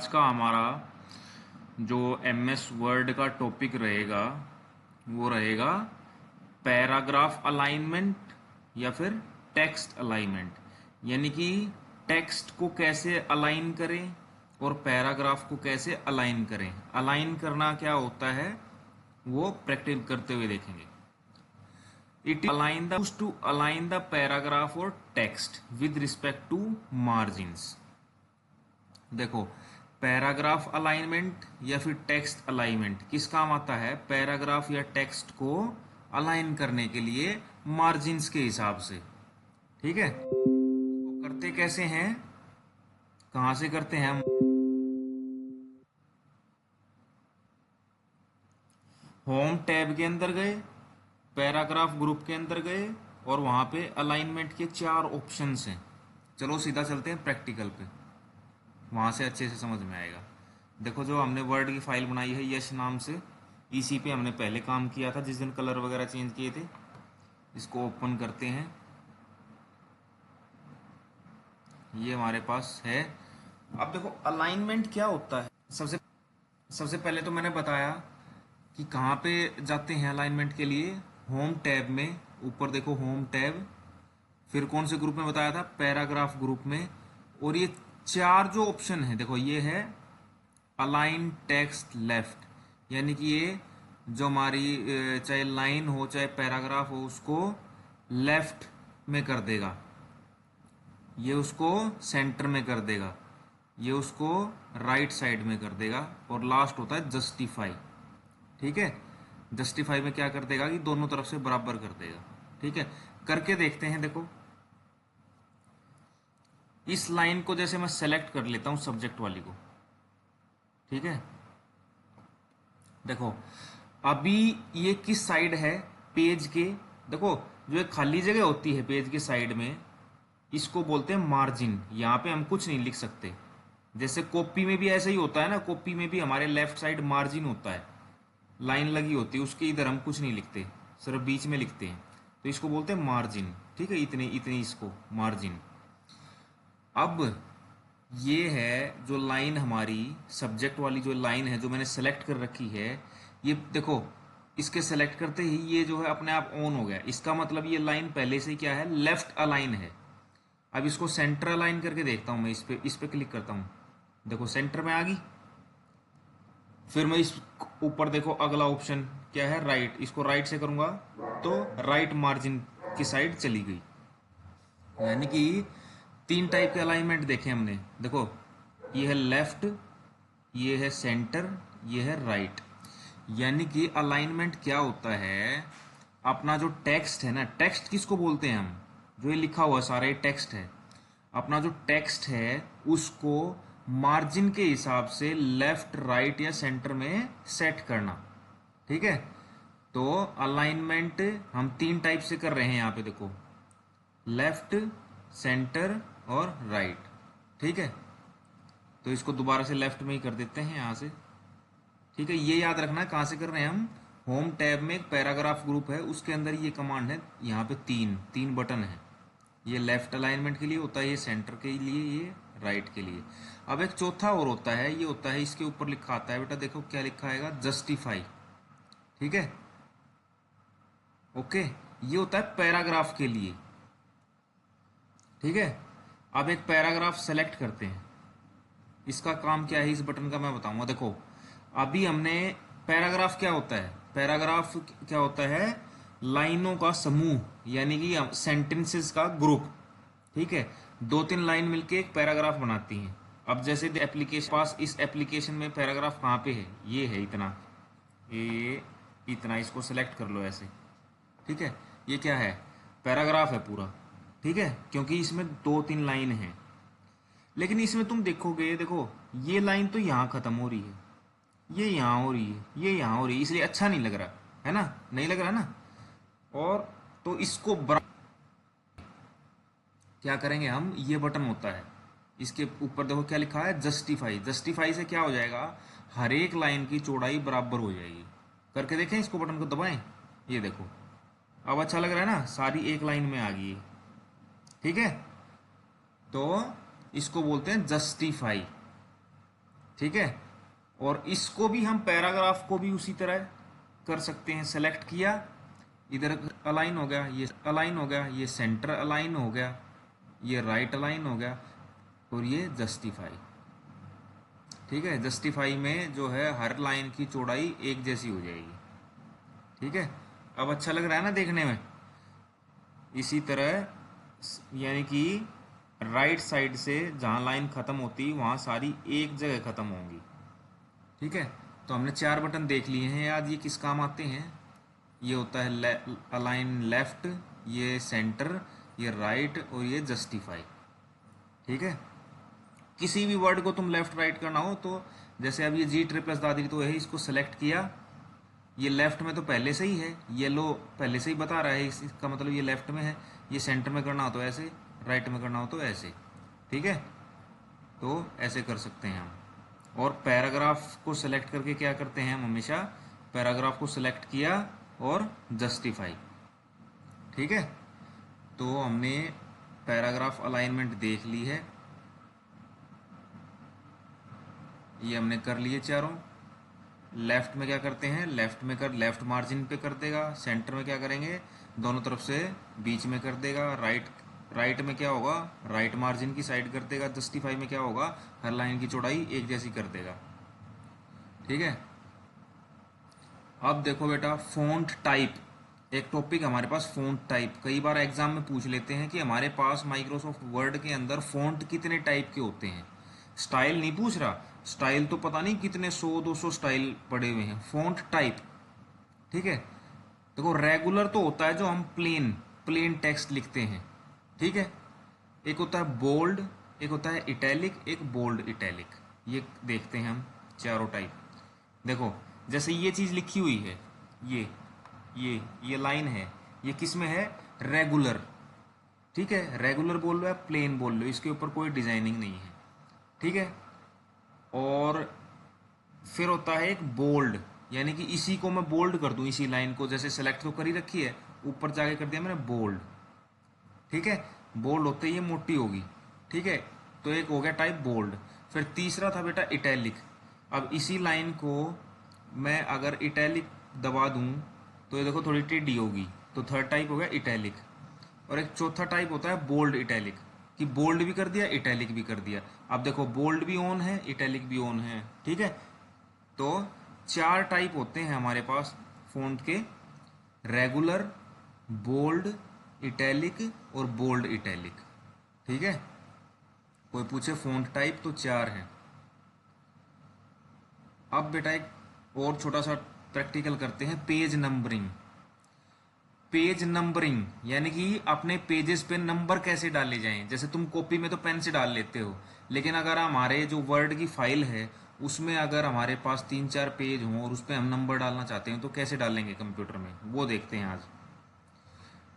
आज का हमारा जो एमएस वर्ड का टॉपिक रहेगा वो रहेगा पैराग्राफ अलाइनमेंट या फिर टेक्स्ट अलाइनमेंट। यानी कि टेक्स्ट को कैसे अलाइन करें और पैराग्राफ को कैसे अलाइन करें। अलाइन करना क्या होता है वो प्रैक्टिस करते हुए देखेंगे। It align the to align the paragraph और text with respect to margins. देखो, पैराग्राफ अलाइनमेंट या फिर टेक्स्ट अलाइनमेंट किस काम आता है? पैराग्राफ या टेक्स्ट को अलाइन करने के लिए मार्जिन्स के हिसाब से। ठीक है, तो करते कैसे हैं, कहां से करते हैं हम? होम टैब के अंदर गए, पैराग्राफ ग्रुप के अंदर गए और वहां पे अलाइनमेंट के 4 ऑप्शंस हैं। चलो सीधा चलते हैं प्रैक्टिकल पे, वहां से अच्छे से समझ में आएगा। देखो, जो हमने वर्ड की फाइल बनाई है यश नाम से, इसी पे हमने पहले काम किया था जिस दिन कलर वगैरह चेंज किए थे। इसको ओपन करते हैं, ये हमारे पास है। अब देखो अलाइनमेंट क्या होता है। सबसे पहले तो मैंने बताया कि कहाँ पे जाते हैं अलाइनमेंट के लिए। होम टैब में, ऊपर देखो होम टैब, फिर कौन से ग्रुप में बताया था? पैराग्राफ ग्रुप में। और ये 4 जो ऑप्शन है, देखो ये है अलाइन टेक्स्ट लेफ्ट, यानी कि ये जो हमारी चाहे लाइन हो चाहे पैराग्राफ हो उसको लेफ्ट में कर देगा, ये उसको सेंटर में कर देगा, ये उसको राइट साइड में कर देगा। और लास्ट होता है जस्टिफाई। ठीक है, जस्टिफाई में क्या कर देगा कि दोनों तरफ से बराबर कर देगा। ठीक है, करके देखते हैं। देखो, इस लाइन को जैसे मैं सेलेक्ट कर लेता हूं सब्जेक्ट वाली को। ठीक है, देखो अभी ये किस साइड है पेज के? देखो, जो एक खाली जगह होती है पेज के साइड में, इसको बोलते हैं मार्जिन। यहाँ पे हम कुछ नहीं लिख सकते। जैसे कॉपी में भी ऐसा ही होता है ना, कॉपी में भी हमारे लेफ्ट साइड मार्जिन होता है, लाइन लगी होती है, उसके इधर हम कुछ नहीं लिखते, सिर्फ बीच में लिखते हैं, तो इसको बोलते हैं मार्जिन। ठीक है, इतने इतने इसको मार्जिन। अब ये है जो लाइन हमारी सब्जेक्ट वाली जो लाइन है जो मैंने सेलेक्ट कर रखी है, ये देखो इसके सेलेक्ट करते ही ये जो है अपने आप ऑन हो गया। इसका मतलब ये लाइन पहले से क्या है, लेफ्ट अलाइन है। अब इसको सेंटर अलाइन करके देखता हूं मैं, इस पे क्लिक करता हूं, देखो सेंटर में आ गई। फिर मैं इस ऊपर देखो अगला ऑप्शन क्या है, राइट, इसको राइट से करूंगा तो राइट मार्जिन की साइड चली गई। यानी कि 3 टाइप के अलाइनमेंट देखे हमने। देखो, ये है लेफ्ट, ये है सेंटर, ये है राइट। यानी कि अलाइनमेंट क्या होता है, अपना जो टेक्स्ट है ना, टेक्स्ट किसको बोलते हैं हम? जो ये लिखा हुआ सारा ये टेक्स्ट है। अपना जो टेक्स्ट है उसको मार्जिन के हिसाब से लेफ्ट, राइट या सेंटर में सेट करना। ठीक है, तो अलाइनमेंट हम 3 टाइप से कर रहे हैं यहाँ पे। देखो, लेफ्ट, सेंटर और राइट। ठीक है, तो इसको दोबारा से लेफ्ट में ही कर देते हैं यहाँ से। ठीक है, ये याद रखना है कहाँ से कर रहे हैं हम। होम टैब में एक पैराग्राफ ग्रुप है, उसके अंदर ये कमांड है। यहाँ पे तीन बटन है, ये लेफ्ट अलाइनमेंट के लिए होता है, ये सेंटर के लिए, ये राइट के लिए। अब एक चौथा और होता है, ये होता है इसके ऊपर लिखा आता है, बेटा देखो क्या लिखा आएगा, जस्टिफाई। ठीक है, ओके, ये होता है पैराग्राफ के लिए। ठीक है, अब एक पैराग्राफ सेलेक्ट करते हैं, इसका काम क्या है इस बटन का मैं बताऊंगा। देखो, अभी हमने पैराग्राफ क्या होता है, पैराग्राफ क्या होता है, लाइनों का समूह, यानी कि सेंटेंसेस का ग्रुप। ठीक है, 2-3 लाइन मिलके एक पैराग्राफ बनाती हैं। अब जैसे एप्लीकेशन पास, इस एप्लीकेशन में पैराग्राफ कहाँ पे है, ये है इतना, ये इतना, इसको सेलेक्ट कर लो ऐसे। ठीक है, ये क्या है, पैराग्राफ है पूरा। ठीक है, क्योंकि इसमें 2-3 लाइन है। लेकिन इसमें तुम देखोगे, देखो ये लाइन तो यहाँ खत्म हो रही है, ये यहाँ हो रही है, ये यहाँ हो रही है, इसलिए अच्छा नहीं लग रहा है ना, नहीं लग रहा ना। और तो इसको क्या करेंगे हम, ये बटन होता है, इसके ऊपर देखो क्या लिखा है, जस्टिफाई। जस्टिफाई से क्या हो जाएगा, हर एक लाइन की चौड़ाई बराबर हो जाएगी। करके देखें, इसको बटन को दबाएं, ये देखो अब अच्छा लग रहा है ना, सारी एक लाइन में आ गई है। ठीक है, तो इसको बोलते हैं जस्टिफाई। ठीक है। और इसको भी हम पैराग्राफ को भी उसी तरह कर सकते हैं। सेलेक्ट किया, इधर अलाइन हो गया, ये अलाइन हो गया, ये सेंटर अलाइन हो गया, ये राइट अलाइन हो गया, और ये जस्टिफाई। ठीक है, जस्टिफाई में जो है हर लाइन की चौड़ाई एक जैसी हो जाएगी। ठीक है, अब अच्छा लग रहा है ना देखने में। इसी तरह यानी कि राइट साइड से जहाँ लाइन ख़त्म होती वहाँ सारी एक जगह ख़त्म होंगी। ठीक है, तो हमने 4 बटन देख लिए हैं। आज ये किस काम आते हैं? ये होता है अलाइन लेफ्ट, ये सेंटर, ये राइट, और ये जस्टिफाई। ठीक है, किसी भी वर्ड को तुम लेफ्ट राइट करना हो तो जैसे अब ये जी ट्रिपल दादरी तो है, इसको सेलेक्ट किया, ये लेफ्ट में तो पहले से ही है, येलो पहले से ही बता रहा है, इसका मतलब ये लेफ्ट में है। ये सेंटर में करना हो तो ऐसे, राइट में करना हो तो ऐसे। ठीक है, तो ऐसे कर सकते हैं हम। और पैराग्राफ को सिलेक्ट करके क्या करते हैं हम हमेशा? पैराग्राफ को सिलेक्ट किया और जस्टिफाई। ठीक है, तो हमने पैराग्राफ अलाइनमेंट देख ली है, ये हमने कर लिए चारों। लेफ्ट में क्या करते हैं? लेफ्ट में कर लेफ्ट मार्जिन पे कर देगा। सेंटर में क्या करेंगे? दोनों तरफ से बीच में कर देगा। राइट में क्या होगा? राइट मार्जिन की साइड कर देगा। जस्टिफाई में क्या होगा? हर लाइन की चौड़ाई एक जैसी कर देगा। ठीक है, अब देखो बेटा, फ़ॉन्ट टाइप एक टॉपिक हमारे पास। फ़ॉन्ट टाइप कई बार एग्जाम में पूछ लेते हैं कि हमारे पास माइक्रोसॉफ्ट वर्ड के अंदर फ़ॉन्ट कितने टाइप के होते हैं। स्टाइल नहीं पूछ रहा, स्टाइल तो पता नहीं कितने 100-200 स्टाइल पड़े हुए हैं। फ़ॉन्ट टाइप, ठीक है, देखो रेगुलर तो होता है जो हम प्लेन टेक्स्ट लिखते हैं। ठीक है, एक होता है बोल्ड, एक होता है इटैलिक, एक बोल्ड इटैलिक। ये देखते हैं हम चारों टाइप। देखो जैसे ये चीज़ लिखी हुई है, ये लाइन है, ये किस में है? रेगुलर। ठीक है, रेगुलर बोल लो या प्लेन बोल लो, इसके ऊपर कोई डिजाइनिंग नहीं है। ठीक है, और फिर होता है एक बोल्ड, यानी कि इसी को मैं बोल्ड कर दूं, इसी लाइन को जैसे सेलेक्ट तो करी रखी है, ऊपर जाके कर दिया मैंने बोल्ड। ठीक है, बोल्ड होते ही ये मोटी होगी। ठीक है, तो एक हो गया टाइप बोल्ड। फिर तीसरा था बेटा इटैलिक। अब इसी लाइन को मैं अगर इटैलिक दबा दूं तो ये देखो थोड़ी टेढ़ी होगी, तो थर्ड टाइप हो गया इटैलिक। और एक चौथा टाइप होता है बोल्ड इटैलिक, कि बोल्ड भी कर दिया, इटैलिक भी कर दिया। अब देखो बोल्ड भी ऑन है, इटैलिक भी ऑन है। ठीक है, तो 4 टाइप होते हैं हमारे पास फ़ॉन्ट के: रेगुलर, बोल्ड, इटैलिक और बोल्ड इटैलिक। ठीक है, कोई पूछे फ़ॉन्ट टाइप तो 4 हैं। अब बेटा एक और छोटा सा प्रैक्टिकल करते हैं, पेज नंबरिंग। पेज नंबरिंग यानी कि अपने पेजेस पे नंबर कैसे डाले जाएं। जैसे तुम कॉपी में तो पेन से डाल लेते हो, लेकिन अगर हमारे जो वर्ड की फाइल है उसमें अगर हमारे पास 3-4 पेज हों और उस पर हम नंबर डालना चाहते हैं तो कैसे डालेंगे कंप्यूटर में, वो देखते हैं आज।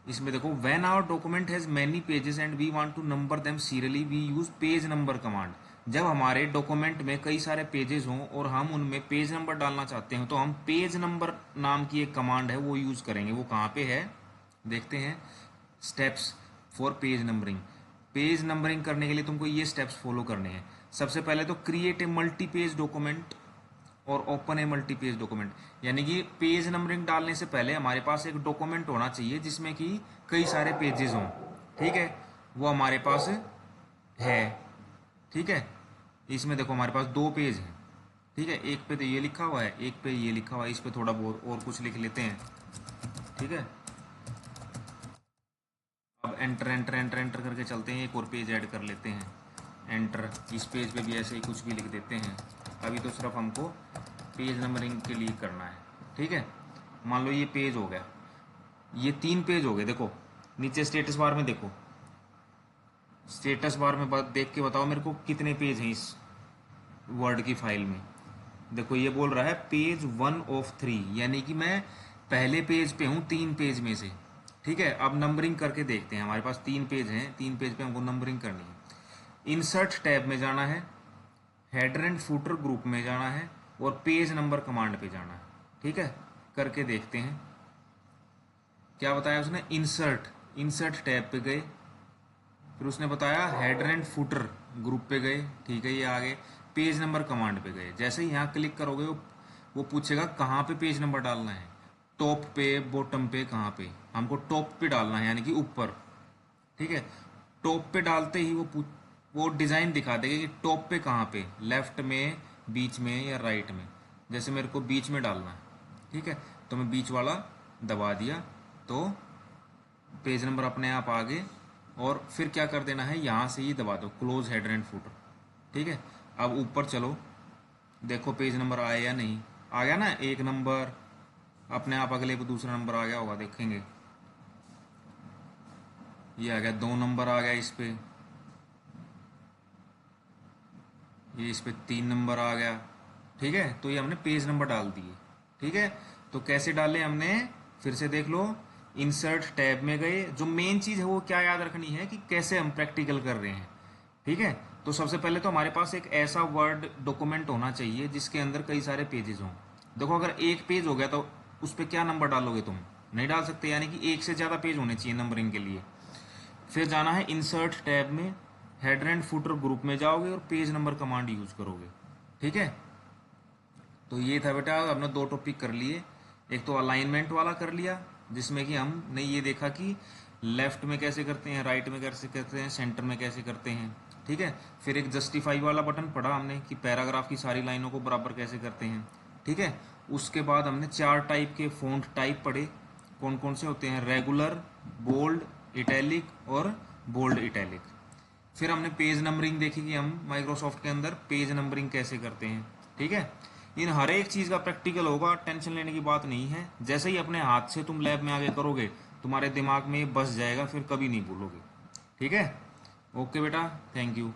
इसमें देखो, when our document has many pages and we want to number them serially we use page number command. जब हमारे डॉक्यूमेंट में कई सारे पेजेस हों और हम उनमें पेज नंबर डालना चाहते हैं तो हम पेज नंबर नाम की एक कमांड है वो यूज करेंगे। वो कहाँ पे है देखते हैं। Steps for page numbering. Page numbering करने के लिए तुमको ये स्टेप्स फॉलो करने हैं। सबसे पहले तो create a multi page document और open a multi page document, यानी कि पेज नंबरिंग डालने से पहले हमारे पास एक डॉक्यूमेंट होना चाहिए जिसमें कि कई सारे पेजेस हों। ठीक है, वो हमारे पास है। ठीक है, इसमें देखो हमारे पास 2 पेज हैं। ठीक है, एक पे तो ये लिखा हुआ है, एक पे ये लिखा हुआ है। इस पे थोड़ा बहुत और कुछ लिख लेते हैं। ठीक है, अब एंटर एंटर एंटर एंटर करके चलते हैं, एक और पेज ऐड कर लेते हैं। एंटर, इस पेज पे भी ऐसे ही कुछ भी लिख देते हैं। अभी तो सिर्फ हमको पेज नंबरिंग के लिए करना है। ठीक है, मान लो ये पेज हो गया, ये 3 पेज हो गए। देखो नीचे स्टेटस बार में देखो, स्टेटस बार में देख के बताओ मेरे को कितने पेज हैं इस वर्ड की फाइल में। देखो ये बोल रहा है पेज 1 ऑफ 3, यानी कि मैं पहले पेज पे हूँ 3 पेज में से। ठीक है, अब नंबरिंग करके देखते हैं। हमारे पास 3 पेज हैं, 3 पेज पे हमको नंबरिंग करनी है। इंसर्ट टैब में जाना है, हेडर एंड फुटर ग्रुप में जाना है और पेज नंबर कमांड पे जाना है। ठीक है, करके देखते हैं क्या बताया उसने। इंसर्ट टैब पे गए, फिर उसने बताया हेडर एंड फुटर ग्रुप पे गए। ठीक है, ये आगे पेज नंबर कमांड पे गए। जैसे ही यहाँ क्लिक करोगे वो पूछेगा कहाँ पे पेज नंबर डालना है, टॉप पे, बॉटम पे, कहाँ पे। हमको टॉप पे डालना है, यानी कि ऊपर। ठीक है, टॉप पे डालते ही वो डिज़ाइन दिखा देगा कि टॉप पे कहाँ पे, लेफ्ट में, बीच में या राइट में। जैसे मेरे को बीच में डालना है, ठीक है, तो मैं बीच वाला दबा दिया तो पेज नंबर अपने आप आ गए। और फिर क्या कर देना है, यहाँ से ही दबा दो क्लोज हेडर एंड फुटर। ठीक है, अब ऊपर चलो, देखो पेज नंबर आया या नहीं। आ गया ना, एक नंबर अपने आप, अगले पे दूसरा नंबर आ गया होगा, देखेंगे ये आ गया, 2 नंबर आ गया इस पे, ये इस पे 3 नंबर आ गया। ठीक है, तो ये हमने पेज नंबर डाल दिए। ठीक है, तो कैसे डाले हमने, फिर से देख लो। इंसर्ट टैब में गए, जो मेन चीज है वो क्या याद रखनी है कि कैसे हम प्रैक्टिकल कर रहे हैं। ठीक है, तो सबसे पहले तो हमारे पास एक ऐसा वर्ड डॉक्यूमेंट होना चाहिए जिसके अंदर कई सारे पेजेस हों। देखो अगर एक पेज हो गया तो उस पर क्या नंबर डालोगे तुम, नहीं डाल सकते, यानी कि एक से ज्यादा पेज होने चाहिए नंबरिंग के लिए। फिर जाना है इंसर्ट टैब में, हेडर एंड फुटर ग्रुप में जाओगे और पेज नंबर कमांड यूज करोगे। ठीक है, तो ये था बेटा, हमने 2 टॉपिक कर लिए। एक तो अलाइनमेंट वाला कर लिया, जिसमें कि हमने ये देखा कि लेफ्ट में कैसे करते हैं, राइट में कैसे करते हैं, सेंटर में कैसे करते हैं। ठीक है, फिर एक जस्टिफाई वाला बटन पढ़ा हमने कि पैराग्राफ की सारी लाइनों को बराबर कैसे करते हैं। ठीक है, उसके बाद हमने 4 टाइप के फ़ॉन्ट टाइप पढ़े, कौन कौन से होते हैं, रेगुलर, बोल्ड, इटैलिक और बोल्ड इटैलिक। फिर हमने पेज नंबरिंग देखी कि हम माइक्रोसॉफ्ट के अंदर पेज नंबरिंग कैसे करते हैं। ठीक है, इन हर एक चीज़ का प्रैक्टिकल होगा, टेंशन लेने की बात नहीं है। जैसे ही अपने हाथ से तुम लैब में आगे करोगे, तुम्हारे दिमाग में बस जाएगा, फिर कभी नहीं भूलोगे। ठीक है, ओके बेटा, थैंक यू।